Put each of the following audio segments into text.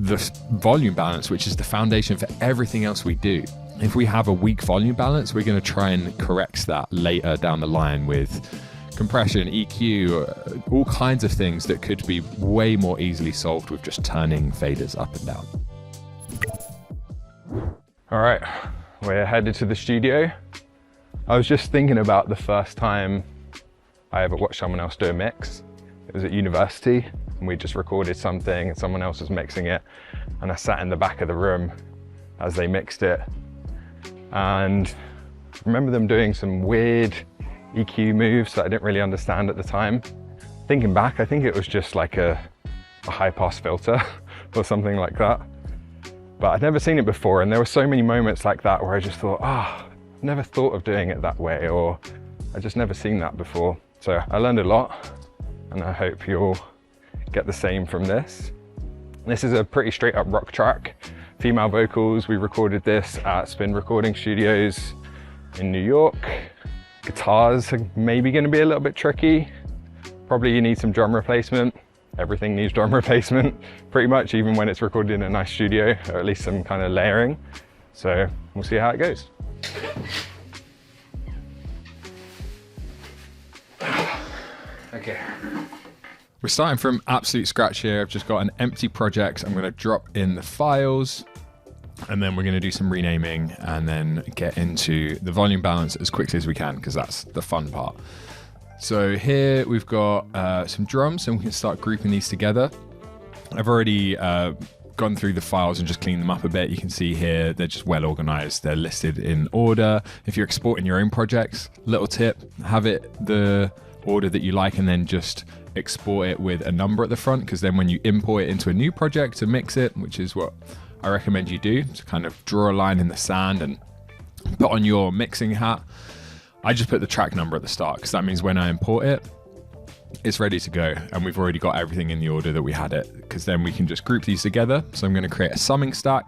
the volume balance, which is the foundation for everything else we do. If we have a weak volume balance, we're going to try and correct that later down the line with compression, EQ, all kinds of things that could be way more easily solved with just turning faders up and down. All right, we're headed to the studio. I was just thinking about the first time I ever watched someone else do a mix. It was at university, and we just recorded something and someone else was mixing it, and I sat in the back of the room as they mixed it. And I remember them doing some weird EQ moves that I didn't really understand at the time. Thinking back, I think it was just like a high pass filter or something like that. But I'd never seen it before, and there were so many moments like that where I just thought, I've never thought of doing it that way, or I just never seen that before. So I learned a lot, and I hope you'll get the same from this. This is a pretty straight up rock track. Female vocals, we recorded this at Spin Recording Studios in New York. Guitars are maybe going to be a little bit tricky. Probably you need some drum replacement. Everything needs drum replacement, pretty much, even when it's recorded in a nice studio, or at least some kind of layering. So we'll see how it goes. Okay. We're starting from absolute scratch here. I've just got an empty project. I'm going to drop in the files, and then we're going to do some renaming and then get into the volume balance as quickly as we can, because that's the fun part. So here we've got some drums, and we can start grouping these together. I've already gone through the files and just cleaned them up a bit. You can see here they're just well organized. They're listed in order. If you're exporting your own projects, little tip, have it the order that you like, and then just export it with a number at the front, because then when you import it into a new project to mix it, which is what I recommend you do, to kind of draw a line in the sand and put on your mixing hat, I just put the track number at the start, because that means when I import it, it's ready to go, and we've already got everything in the order that we had it, because then we can just group these together. So I'm going to create a summing stack,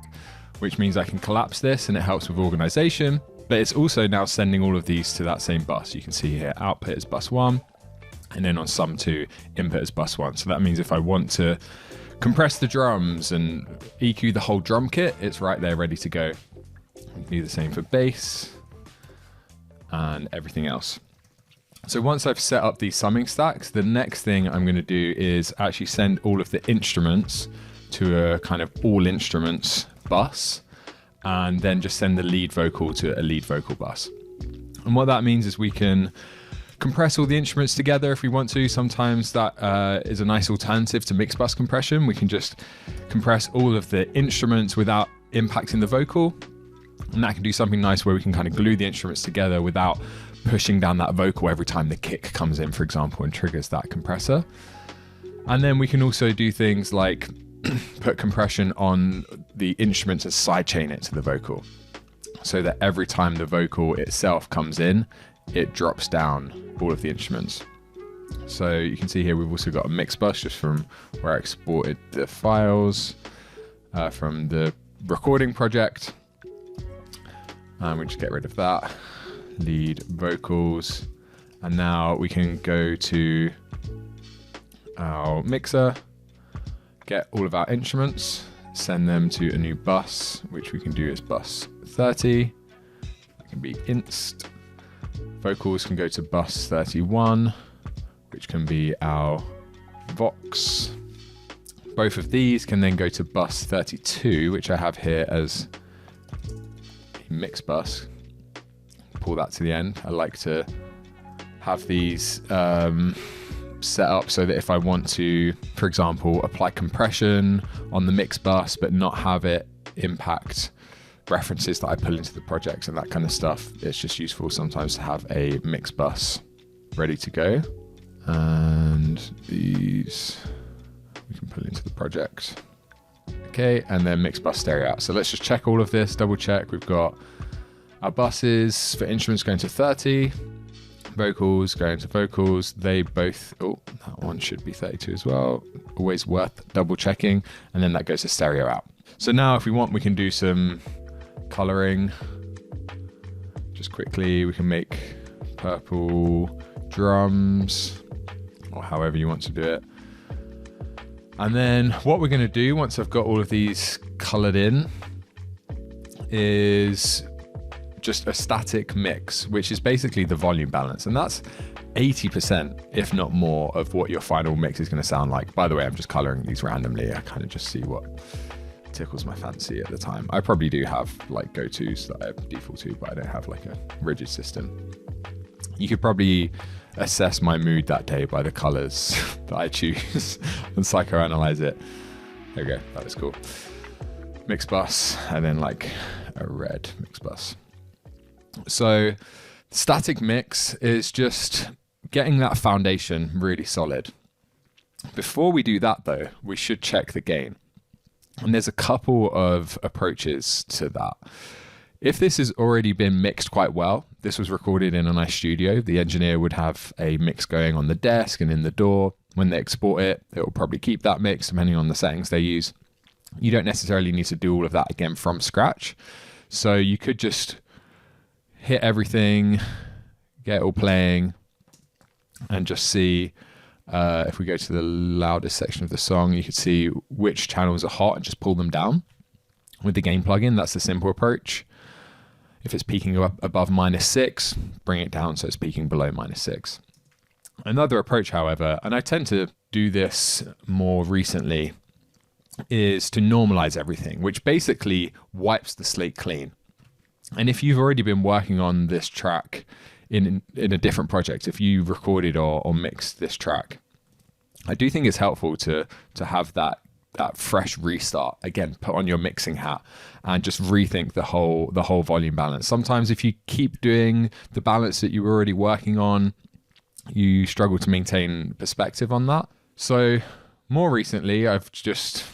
which means I can collapse this, and it helps with organization, but it's also now sending all of these to that same bus. You can see here output is bus 1, and then on sum 2, input is bus 1. So that means if I want to compress the drums and EQ the whole drum kit, it's right there ready to go. Do the same for bass and everything else. So once I've set up these summing stacks, the next thing I'm going to do is actually send all of the instruments to a kind of all instruments bus, and then just send the lead vocal to a lead vocal bus. And what that means is we can compress all the instruments together if we want to. Sometimes that is a nice alternative to mix bus compression. We can just compress all of the instruments without impacting the vocal. And that can do something nice where we can kind of glue the instruments together without pushing down that vocal every time the kick comes in, for example, and triggers that compressor. And then we can also do things like put compression on the instruments and sidechain it to the vocal, so that every time the vocal itself comes in, it drops down all of the instruments. So you can see here we've also got a mix bus just from where I exported the files from the recording project. And we just get rid of that. Lead vocals. And now we can go to our mixer, get all of our instruments, send them to a new bus, which we can do as bus 30. That can be inst. Vocals can go to bus 31, which can be our Vox. Both of these can then go to bus 32, which I have here as a mix bus. Pull that to the end. I like to have these set up so that if I want to, for example, apply compression on the mix bus, but not have it impact references that I pull into the projects and that kind of stuff, it's just useful sometimes to have a mix bus ready to go. And these we can pull into the project. Okay, and then mix bus stereo out. So let's just check all of this, double check. We've got our buses for instruments going to 30, vocals going to vocals. They both, oh, that one should be 32 as well. Always worth double checking. And then that goes to stereo out. So now if we want, we can do some coloring. Just quickly, we can make purple drums, or however you want to do it. And then what we're going to do once I've got all of these colored in is just a static mix, which is basically the volume balance. And that's 80%, if not more, of what your final mix is going to sound like. By the way, I'm just coloring these randomly. I kind of just see what tickles my fancy at the time. I probably do have like go-tos that I default to, but I don't have like a rigid system. You could probably assess my mood that day by the colors that I choose and psychoanalyze it. There we go, that was cool. Mix bus, and then like a red mix bus. So static mix is just getting that foundation really solid. Before we do that though, we should check the gain. And there's a couple of approaches to that. If this has already been mixed quite well, this was recorded in a nice studio, the engineer would have a mix going on the desk and in the DAW. When they export it, it will probably keep that mix depending on the settings they use. You don't necessarily need to do all of that again from scratch. So you could just hit everything, get it all playing, and just see, if we go to the loudest section of the song, you could see which channels are hot and just pull them down. With the gain plugin, that's the simple approach. If it's peaking up above -6, bring it down so it's peaking below -6. Another approach, however, and I tend to do this more recently, is to normalize everything, which basically wipes the slate clean. And if you've already been working on this track in a different project, if you recorded or mixed this track, I do think it's helpful to have that fresh restart. Again, put on your mixing hat and just rethink the whole volume balance. Sometimes if you keep doing the balance that you were already working on, you struggle to maintain perspective on that. So more recently, I've just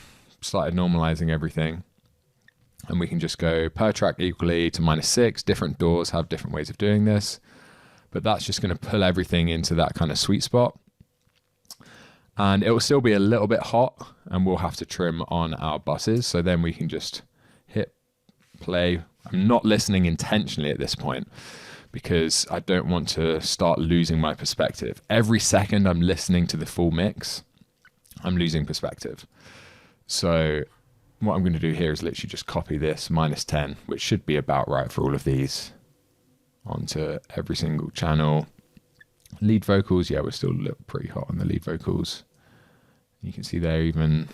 started normalizing everything. And we can just go per track equally to -6. Different DAWs have different ways of doing this, but that's just going to pull everything into that kind of sweet spot. And it will still be a little bit hot, and we'll have to trim on our buses. So then we can just hit play. I'm not listening intentionally at this point because I don't want to start losing my perspective. Every second I'm listening to the full mix, I'm losing perspective. So what I'm going to do here is literally just copy this -10, which should be about right for all of these, onto every single channel. Lead vocals, yeah, we're still pretty hot on the lead vocals. You can see there even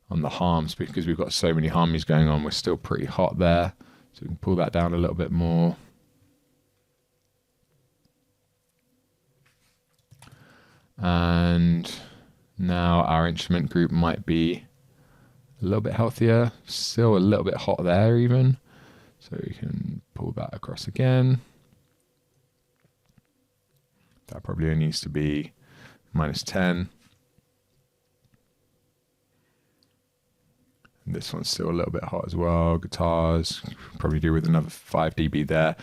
on the harms, because we've got so many harmonies going on, we're still pretty hot there. So we can pull that down a little bit more. And now our instrument group might be a little bit healthier, still a little bit hot there even. So we can pull that across again. That probably only needs to be -10. And this one's still a little bit hot as well. Guitars, probably do with another 5 dB there.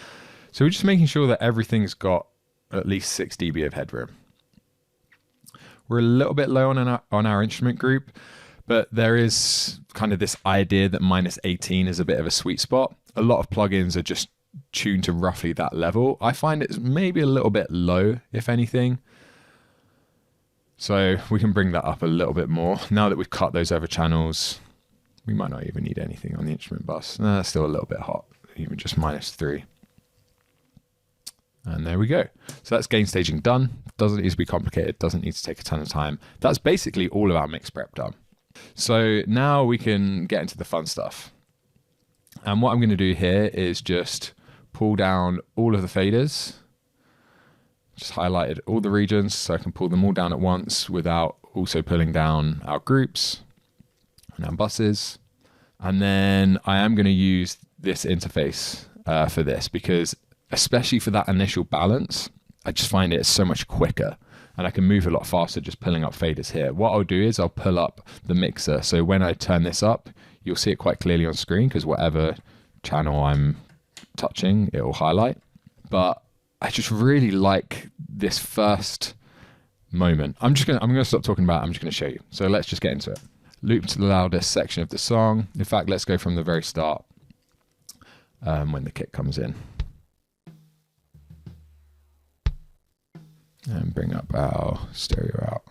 So we're just making sure that everything's got at least 6 dB of headroom. We're a little bit low on our instrument group, but there is kind of this idea that -18 is a bit of a sweet spot. A lot of plugins are just tuned to roughly that level. I find it's maybe a little bit low, if anything. So we can bring that up a little bit more. Now that we've cut those over channels, we might not even need anything on the instrument bus. Nah, still a little bit hot, even just -3. And there we go. So that's gain staging done. Doesn't need to be complicated, doesn't need to take a ton of time. That's basically all of our mix prep done. So now we can get into the fun stuff. And what I'm going to do here is just pull down all of the faders. Just highlighted all the regions so I can pull them all down at once without also pulling down our groups and our buses. And then I am going to use this interface for this, because especially for that initial balance, I just find it so much quicker and I can move a lot faster just pulling up faders here. What I'll do is I'll pull up the mixer. So when I turn this up, you'll see it quite clearly on screen because whatever channel I'm touching, it will highlight. But I just really like this first moment. I'm gonna stop talking about it. I'm just gonna show you. So let's just get into it. Loop to the loudest section of the song. In fact, let's go from the very start when the kick comes in. And bring up our stereo out.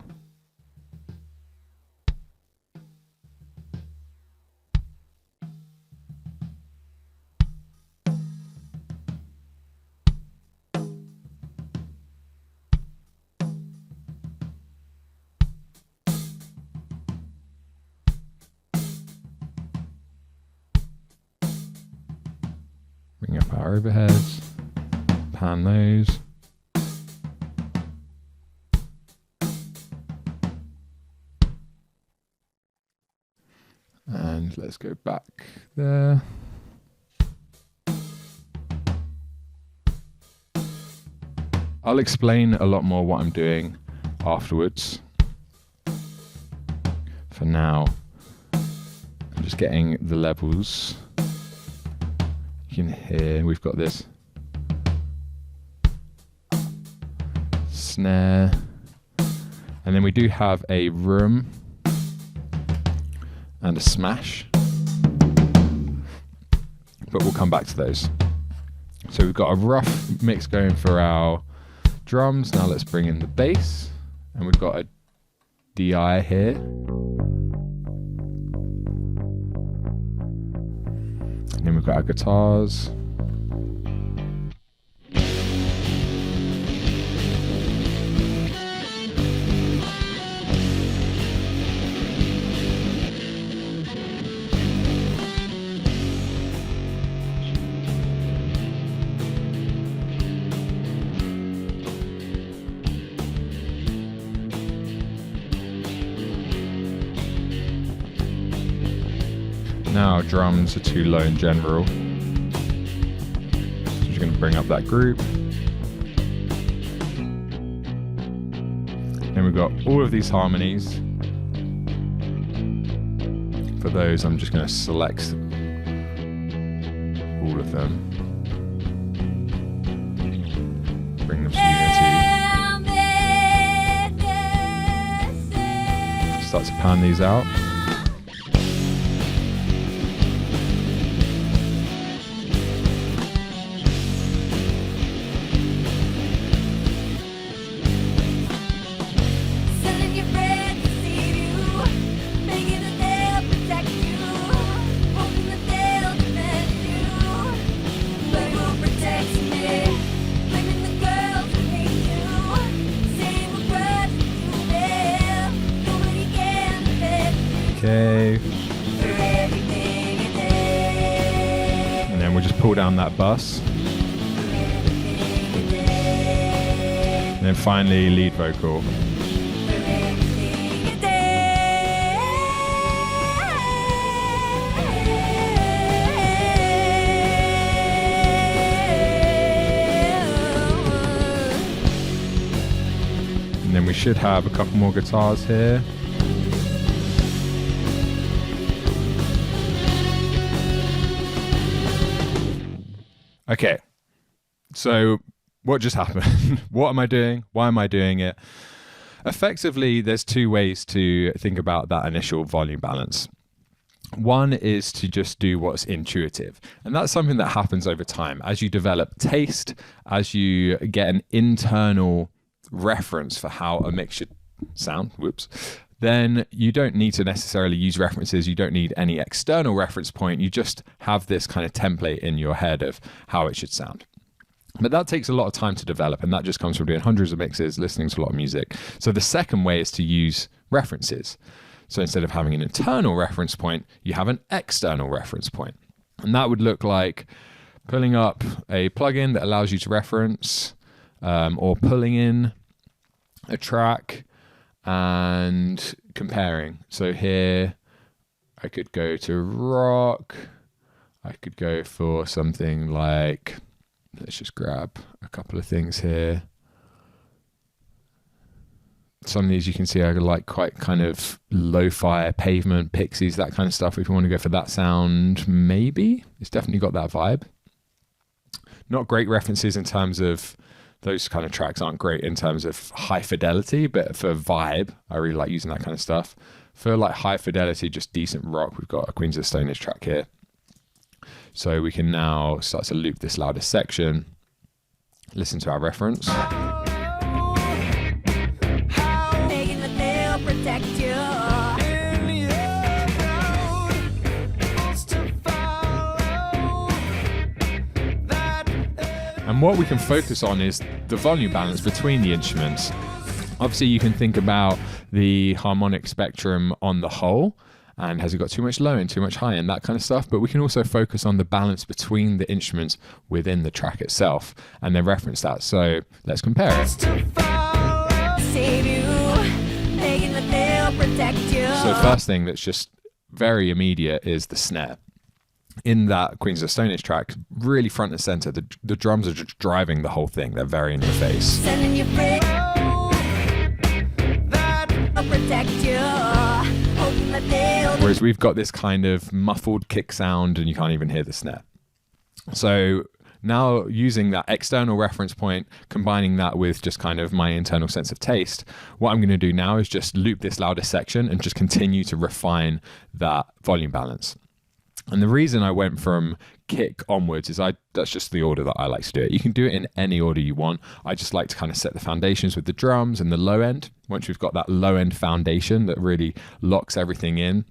Bring up our overheads, pan those. And let's go back there. I'll explain a lot more what I'm doing afterwards. For now, I'm just getting the levels. You can hear we've got this snare, and then we do have a room and a smash, but we'll come back to those. So we've got a rough mix going for our drums. Now let's bring in the bass, and we've got a DI here. And then we've got our guitars. Now our drums are too low in general. So I'm just going to bring up that group. Then we've got all of these harmonies. For those, I'm just going to select all of them. Bring them to unity. Start to pan these out. Okay. And then we'll just pull down that bus. And then finally, lead vocal. And then we should have a couple more guitars here. Okay, so what just happened? What am I doing? Why am I doing it? Effectively, there's two ways to think about that initial volume balance. One is to just do what's intuitive. And that's something that happens over time. As you develop taste, as you get an internal reference for how a mix should sound, then you don't need to necessarily use references. You don't need any external reference point. You just have this kind of template in your head of how it should sound. But that takes a lot of time to develop, and that just comes from doing hundreds of mixes, listening to a lot of music. So the second way is to use references. So instead of having an internal reference point, you have an external reference point. And that would look like pulling up a plugin that allows you to reference, or pulling in a track and comparing. So here I could go to rock. I could go for something like, let's just grab a couple of things here. Some of these you can see are like quite kind of lo-fi, Pavement, Pixies, that kind of stuff. If you want to go for that sound, maybe. It's definitely got that vibe. Not great references in terms of, those kind of tracks aren't great in terms of high fidelity, but for vibe, I really like using that kind of stuff. For like high fidelity, just decent rock, we've got a Queens of the Stone Age track here. So we can now start to loop this loudest section. Listen to our reference. And what we can focus on is the volume balance between the instruments. Obviously, you can think about the harmonic spectrum on the whole, and has it got too much low end, too much high end, that kind of stuff. But we can also focus on the balance between the instruments within the track itself and then reference that. So let's compare it. So first thing that's just very immediate is the snare. In that Queens of the Stone Age track, really front and center, the drums are just driving the whole thing. They're very in your face. Whereas we've got this kind of muffled kick sound and you can't even hear the snare. So now using that external reference point, combining that with just kind of my internal sense of taste, what I'm going to do now is just loop this louder section and just continue to refine that volume balance. And the reason I went from kick onwards is that's just the order that I like to do it. You can do it in any order you want. I just like to kind of set the foundations with the drums and the low end. Once we've got that low end foundation that really locks everything in,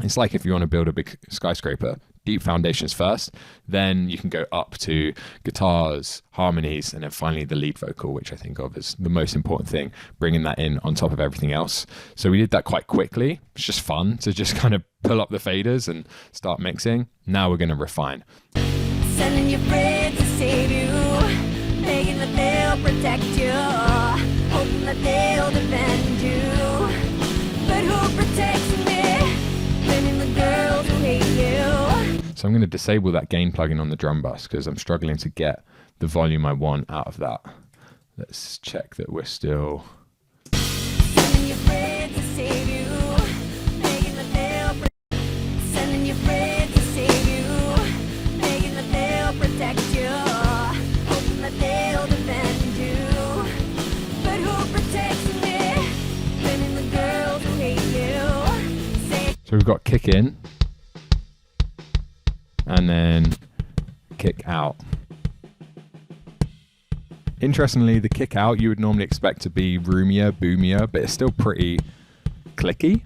it's like if you want to build a big skyscraper, deep foundations first, then you can go up to guitars, harmonies, and then finally the lead vocal, which I think of as the most important thing, bringing that in on top of everything else. So we did that quite quickly. It's just fun to just kind of pull up the faders and start mixing. Now we're going to refine. Sending your friends to save you, begging that they'll protect you, hoping that they'll defend you. But who protects me? Blaming the girls who hate you. So I'm going to disable that gain plugin on the drum bus because I'm struggling to get the volume I want out of that. Let's check that we're still... Sending your friends to save you. So we've got kick in and then kick out. Interestingly, the kick out you would normally expect to be roomier, boomier, but it's still pretty clicky.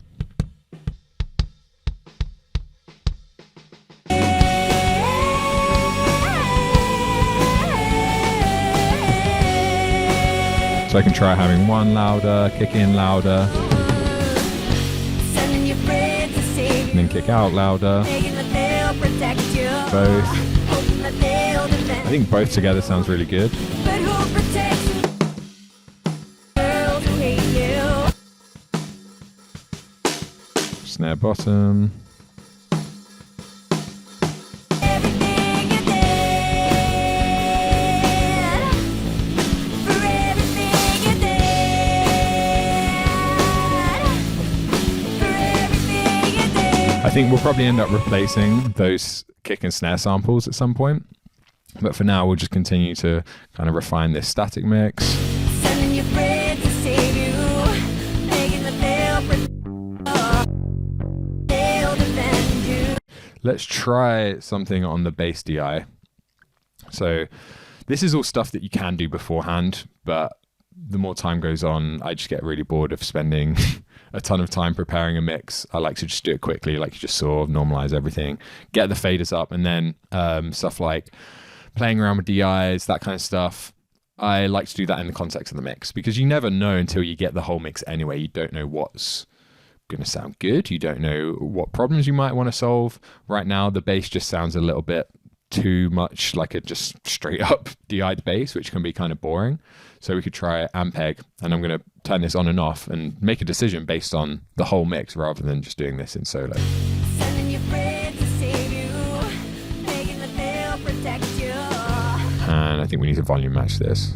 So I can try having one louder, kick in louder, and then kick out louder. Both. I think both together sounds really good. Snare bottom. I think we'll probably end up replacing those kick and snare samples at some point. But for now, we'll just continue to kind of refine this static mix. Sending your friends to save you, begging that they'll defend you. Let's try something on the bass DI. So this is all stuff that you can do beforehand, but the more time goes on, I just get really bored of spending a ton of time preparing a mix. I like to just do it quickly, like you just saw, normalize everything, get the faders up, and then stuff like playing around with DIs, that kind of stuff. I like to do that in the context of the mix because you never know until you get the whole mix anyway. You don't know what's going to sound good. You don't know what problems you might want to solve. Right now, the bass just sounds a little bit too much like a just straight up DI'd bass, which can be kind of boring. So we could try Ampeg, and I'm going to turn this on and off and make a decision based on the whole mix rather than just doing this in solo. Sending your friends to save you, begging that they'll protect you. And I think we need to volume match this.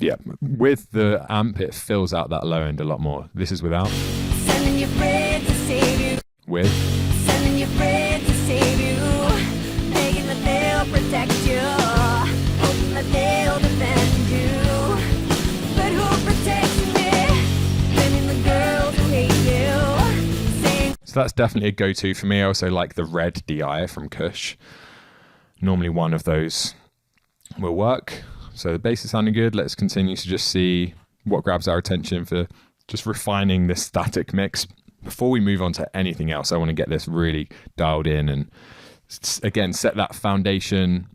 Yeah, with the amp, it fills out that low end a lot more. This is without. Sending your friends to save you. With. Sending your friends to save you, begging that they'll protect you, hoping that they'll defend you. But who protects me? Blaming the girls who hate you. So that's definitely a go-to for me. I also like the red DI from Kush. Normally one of those will work. So the bass is sounding good. Let's continue to just see what grabs our attention for just refining this static mix. Before we move on to anything else, I want to get this really dialed in and again, set that foundation,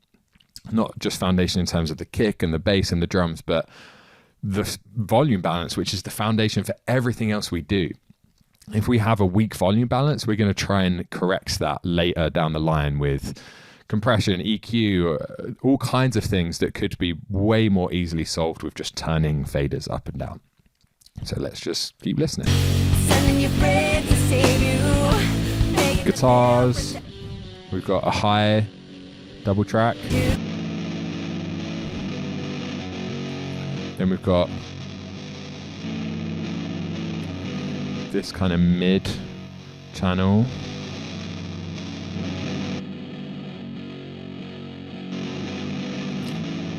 not just foundation in terms of the kick and the bass and the drums, but the volume balance, which is the foundation for everything else we do. If we have a weak volume balance, we're going to try and correct that later down the line with compression, EQ, all kinds of things that could be way more easily solved with just turning faders up and down. So let's just keep listening. Guitars, we've got a high double track. Then we've got this kind of mid channel.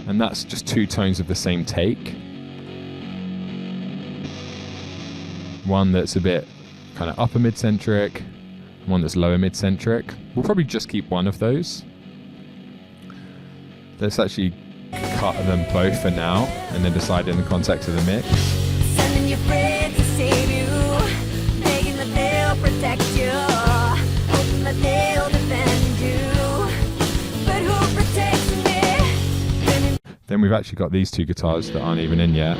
And that's just two tones of the same take. One that's a bit kind of upper mid-centric, one that's lower mid-centric. We'll probably just keep one of those. Let's actually cut them both for now and then decide in the context of the mix. Sending your friends to save you, begging that they'll protect you, hoping that they'll defend you. But who protects me? Then we've actually got these two guitars that aren't even in yet.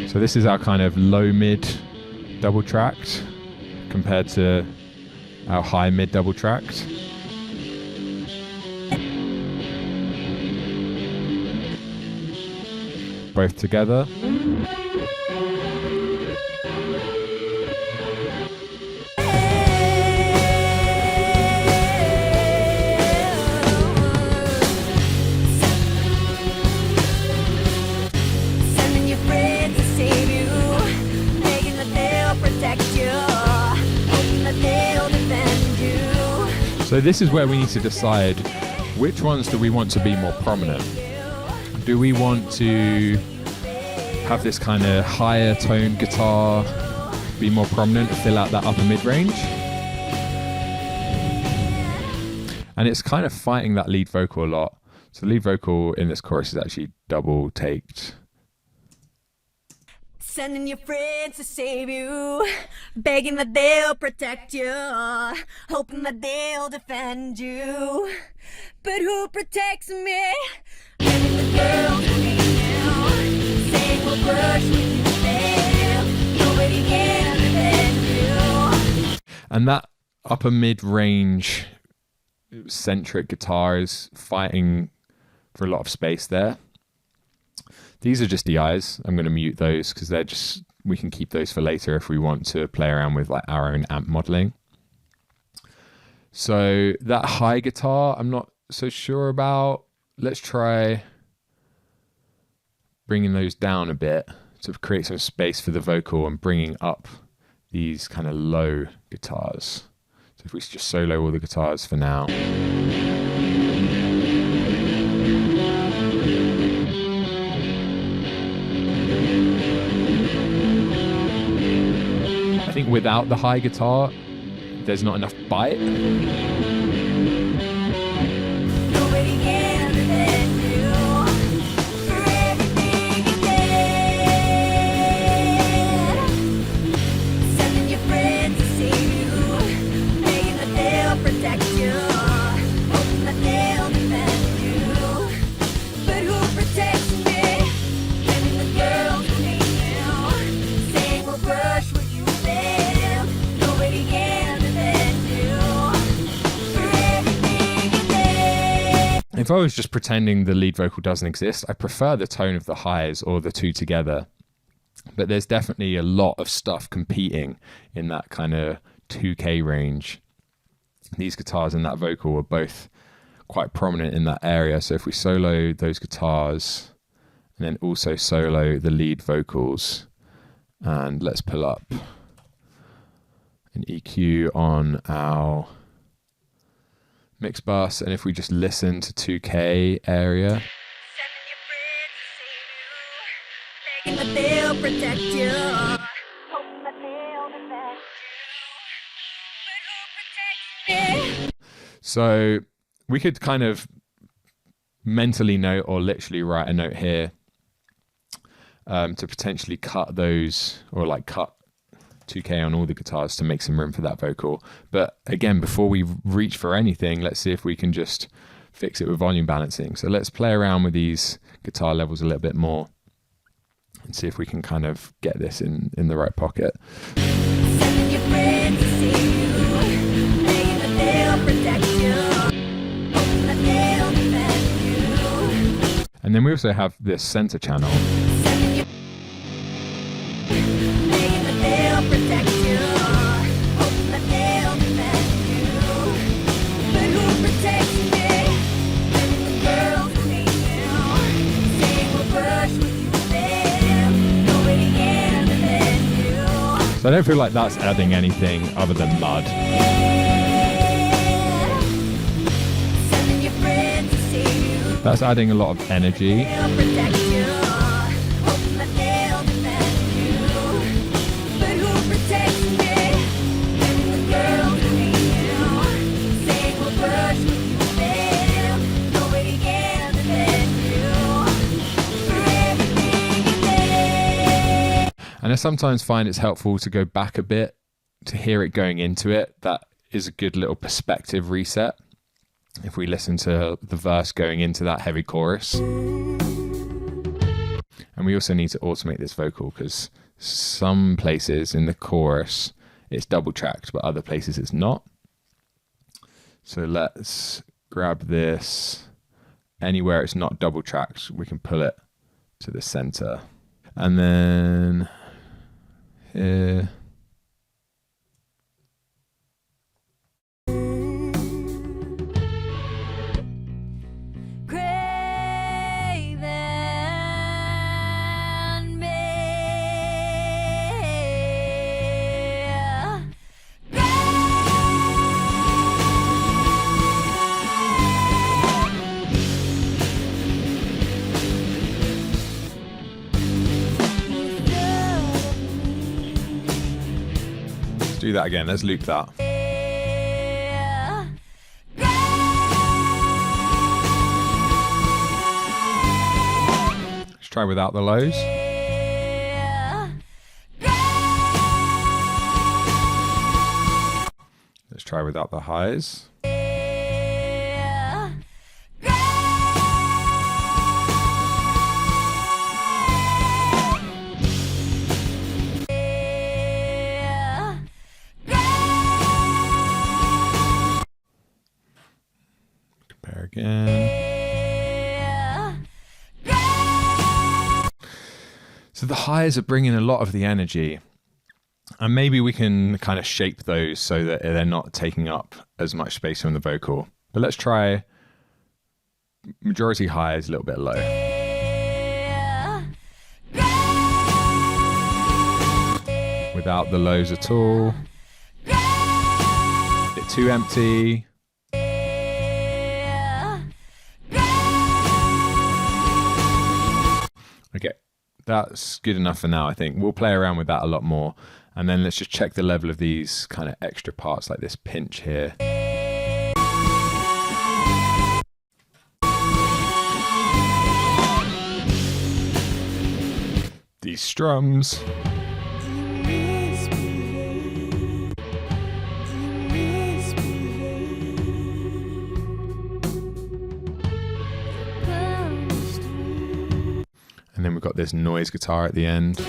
So this is our kind of low mid double tracked compared to our high mid double tracked. Both together. So this is where we need to decide which ones do we want to be more prominent. Do we want to have this kind of higher tone guitar be more prominent, fill out that upper mid range? And it's kind of fighting that lead vocal a lot. So the lead vocal in this chorus is actually double taked. Sending your friends to save you, begging that they'll protect you, hoping that they'll defend you. But who protects me? Begging the girls who need you, saying we'll push when you fail. Nobody can defend you. And that upper mid-range centric guitar is fighting for a lot of space there. These are just DIs. I'm going to mute those because they're just, we can keep those for later if we want to play around with like our own amp modeling. So that high guitar, I'm not so sure about. Let's try bringing those down a bit to create some space for the vocal and bringing up these kind of low guitars. So if we just solo all the guitars for now. I think without the high guitar, there's not enough bite. Nobody can defend you for everything you did. Sending your friends to save you, begging that they'll protect you, hoping that they'll defend you. But who protects me? Sending the girls who hate you, saying we'll push where you fail. Nobody can defend you for everything you did. If I was just pretending the lead vocal doesn't exist, I prefer the tone of the highs or the two together. But there's definitely a lot of stuff competing in that kind of 2K range. These guitars and that vocal are both quite prominent in that area. So if we solo those guitars and then also solo the lead vocals, and let's pull up an EQ on our mix bus, and if we just listen to 2K area, Sending your friends to save you, begging that they'll protect you, hoping that So we could kind of mentally note or literally write a note here to potentially cut those, or like cut 2K on all the guitars to make some room for that vocal. But again, before we reach for anything, let's see if we can just fix it with volume balancing. So let's play around with these guitar levels a little bit more and see if we can kind of get this in the right pocket. Sending your friends to see you, making that they'll protect you, hoping that they'll defend you. And then we also have this center channel. Sending you, making that they'll protect you, hoping that they'll defend you. But who protects me? Letting the girls who hate you, saying we'll crush what you live, nobody can defend you. So I don't feel like that's adding anything other than mud. Sending your friends to see you. That's adding a lot of energy. They'll protect you, hoping that they'll defend you. But who protects me? Letting the girls who hate you, saying we'll crush what you live, nobody can defend you. For everything you say. And I sometimes find it's helpful to go back a bit to hear it going into it. That is a good little perspective reset. If we listen to the verse going into that heavy chorus. And we also need to automate this vocal because some places in the chorus it's double tracked, but other places it's not. So let's grab this. Anywhere it's not double tracked, we can pull it to the center. And then here. Craving me. Let's do that again. Let's loop that. Let's try without the lows. Let's try without the highs. Compare again. So the highs are bringing a lot of the energy. And maybe we can kind of shape those so that they're not taking up as much space on the vocal. But let's try majority highs, a little bit low. Without the lows at all. Bit too empty. Okay, that's good enough for now, I think. We'll play around with that a lot more. And then let's just check the level of these kind of extra parts like this pinch here. These strums. And then we've got this noise guitar at the end.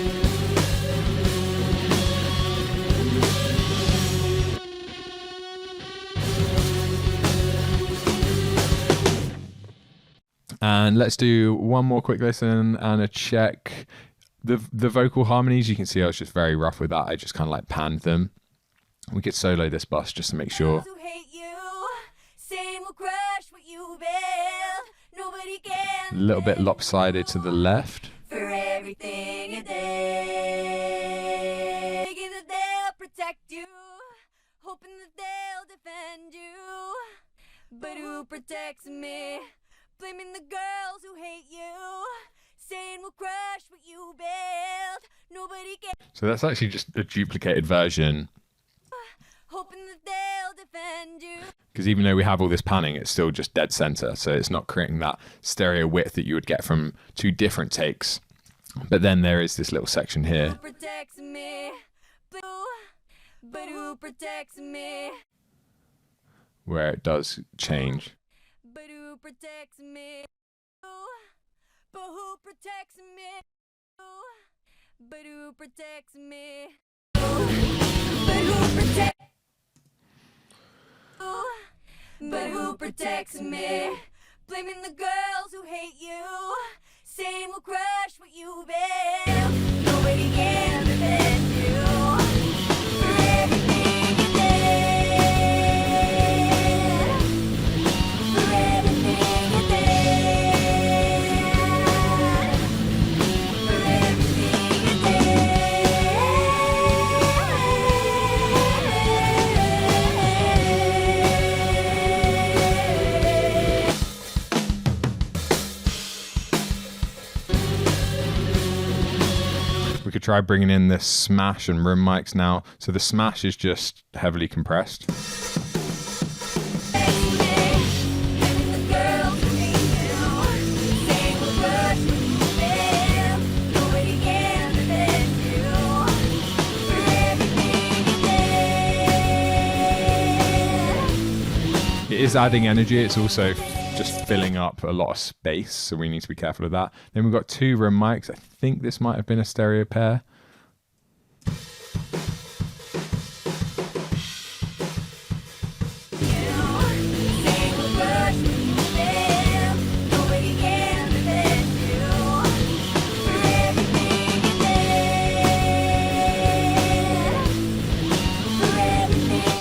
And let's do one more quick listen and a check. The vocal harmonies, you can see I was just very rough with that. I just kind of like panned them. We could solo this bus just to make sure. Those who hate you, saying we'll crush what you build, nobody can. A little bit lopsided to the left. For everything you did, thinking that they'll protect you, hoping that they'll defend you. But who protects me? Blaming the girls who hate you, saying we'll crush what you build, nobody can. So that's actually just a duplicated version. Hoping that they'll defend you. because even though we have all this panning, it's still just dead center. So it's not creating that stereo width that you would get from two different takes. But then there is this little section here. Who protects me? But who protects me? Where it does change. But who protects me? But who protects me? But who protects me? But who protects? But who protects me? Blaming the girls who hate you, saying we'll crush what you built. Nobody can defend you for everything you did. For everything you did. For everything you We could try bringing in the smash and room mics now. So the smash is just heavily compressed. It is adding energy. It's also just filling up a lot of space, so we need to be careful of that. Then we've got two room mics. I think this might have been a stereo pair.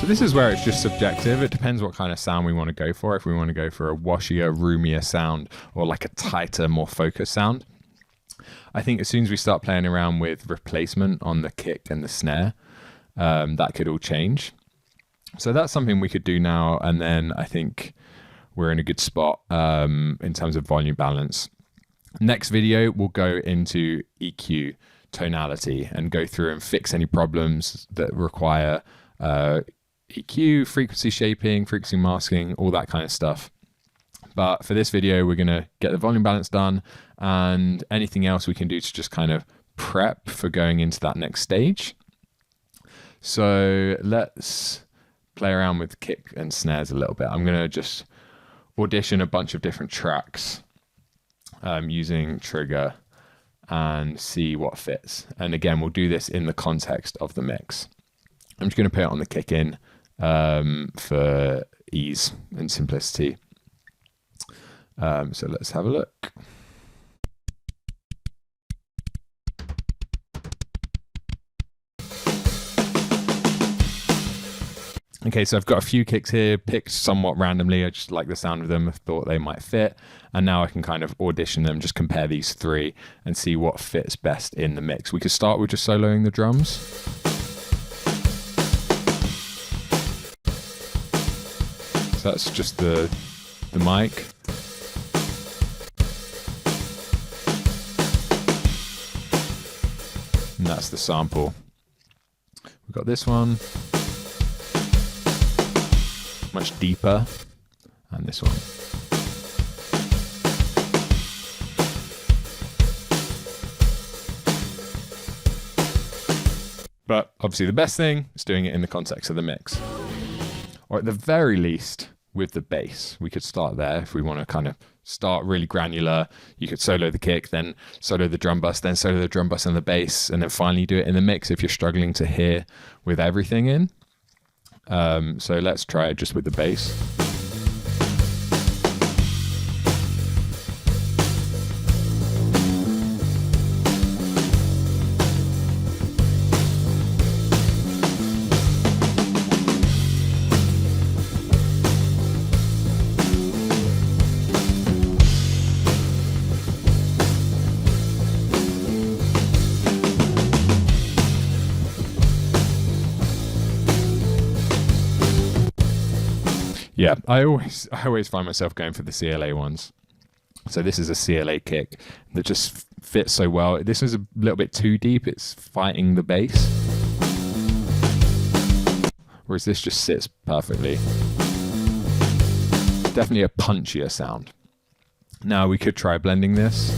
So this is where it's just subjective. It depends what kind of sound we want to go for. If we want to go for a washier, roomier sound, or like a tighter, more focused sound. I think as soon as we start playing around with replacement on the kick and the snare, that could all change. So that's something we could do now, and then I think we're in a good spot in terms of volume balance. Next video, we'll go into EQ, tonality, and go through and fix any problems that require EQ, frequency shaping, frequency masking, all that kind of stuff. But for this video, we're going to get the volume balance done, and anything else we can do to just kind of prep for going into that next stage. So let's play around with kick and snares a little bit. I'm going to just audition a bunch of different tracks using Trigger and see what fits. And again, we'll do this in the context of the mix. I'm just going to put it on the kick in for ease and simplicity. So let's have a look. Okay, so I've got a few kicks here, picked somewhat randomly. I just like the sound of them, I thought they might fit. And now I can kind of audition them, just compare these three and see what fits best in the mix. We could start with just soloing the drums. So that's just the mic. And that's the sample. We've got this one. Much deeper. And this one. But obviously the best thing is doing it in the context of the mix. Or at the very least, with the bass. We could start there if we want to kind of start really granular. You could solo the kick, then solo the drum bus, then solo the drum bus and the bass, and then finally do it in the mix if you're struggling to hear with everything in. So let's try it just with the bass. Yeah, I always find myself going for the CLA ones. So this is a CLA kick that just fits so well. This is a little bit too deep. It's fighting the bass. Whereas this just sits perfectly. definitely a punchier sound. Now we could try blending this.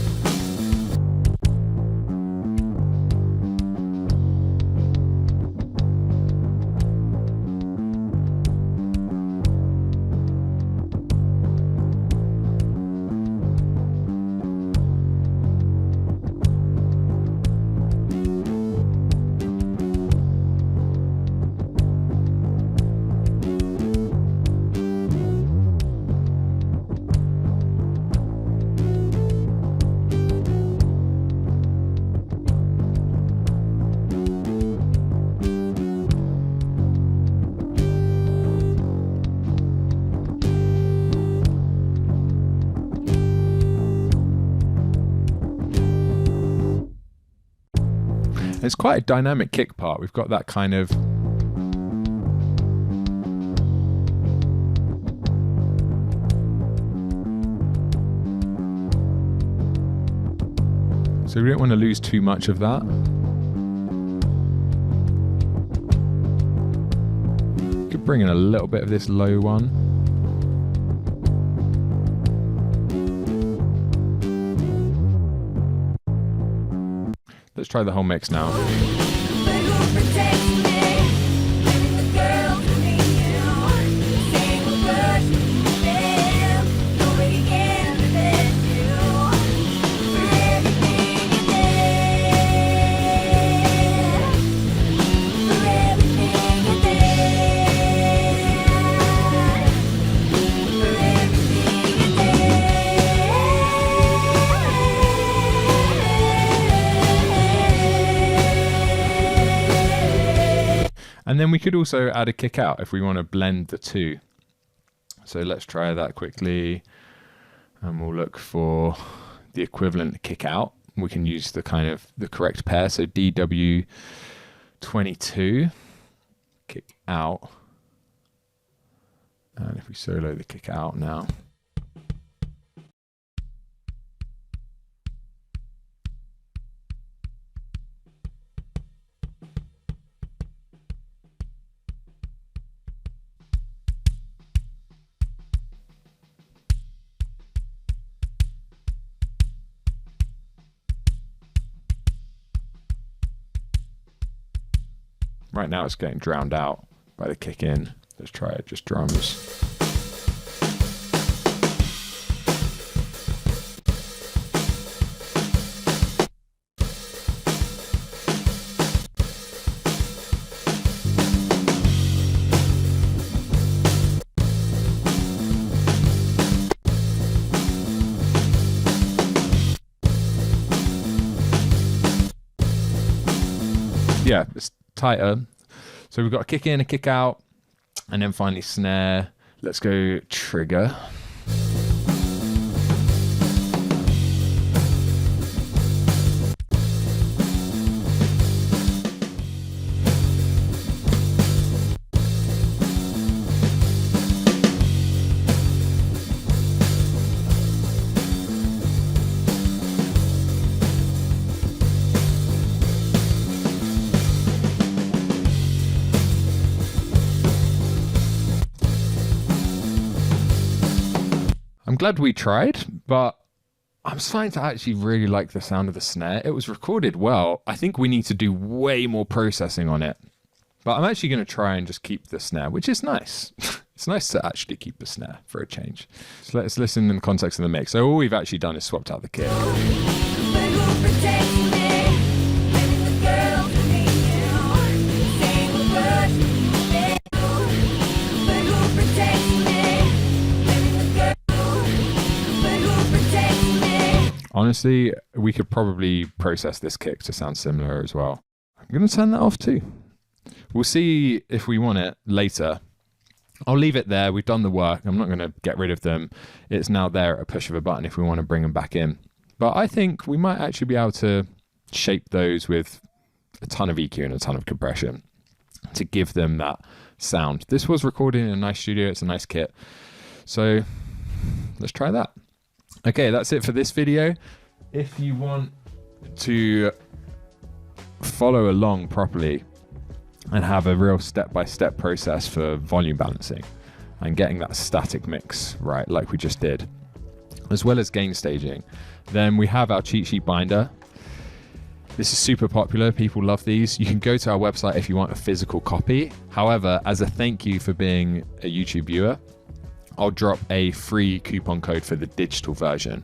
It's quite a dynamic kick part. We've got that kind of so we don't want to lose too much of that. Could bring in a little bit of this low one. Let's try the whole mix now. And then we could also add a kick out if we want to blend the two. So let's try that quickly. And we'll look for the equivalent kick out. We can use the kind of the correct pair. So DW22, kick out. And if we solo the kick out now. Right now it's getting drowned out by the kick in. Let's try it, just drums. Yeah, it's tighter. So we've got a kick in, a kick out, and then finally snare. Let's go trigger. I'm glad we tried, but I'm starting to actually really like the sound of the snare. It was recorded well. I think we need to do way more processing on it. But I'm actually going to try and just keep the snare, which is nice. It's nice to actually keep the snare for a change. So let's listen in the context of the mix. So all we've actually done is swapped out the kick. Honestly, we could probably process this kick to sound similar as well. I'm going to turn that off too. We'll see if we want it later. I'll leave it there. We've done the work. I'm not going to get rid of them. It's now there at a push of a button if we want to bring them back in. But I think we might actually be able to shape those with a ton of EQ and a ton of compression to give them that sound. This was recorded in a nice studio. It's a nice kit. So let's try that. Okay, that's it for this video. If you want to follow along properly and have a real step-by-step process for volume balancing, and getting that static mix right, like we just did, as well as gain staging. Then we have our cheat sheet binder. This is super popular. People love these. You can go to our website if you want a physical copy. However, as a thank you for being a YouTube viewer, I'll drop a free coupon code for the digital version.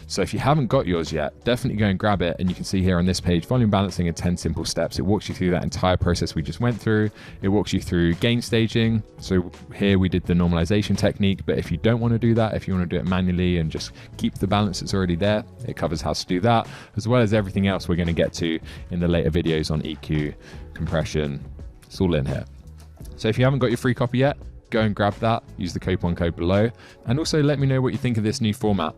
So if you haven't got yours yet, definitely go and grab it. And you can see here on this page, volume balancing in 10 simple steps. It walks you through that entire process we just went through. It walks you through gain staging. So here we did the normalization technique, but if you don't want to do that, if you want to do it manually and just keep the balance that's already there, it covers how to do that, as well as everything else we're going to get to in the later videos on EQ, compression. It's all in here. So if you haven't got your free copy yet, go and grab that, use the coupon code below, and also let me know what you think of this new format.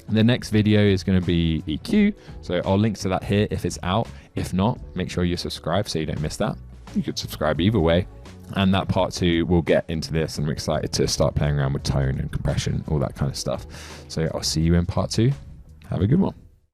The next video is going to be EQ, so I'll link to that here if it's out. If not, make sure you subscribe so you don't miss that. You could subscribe either way. And that part 2 will get into this, and I'm excited to start playing around with tone and compression, all that kind of stuff. So I'll see you in part 2. Have a good one.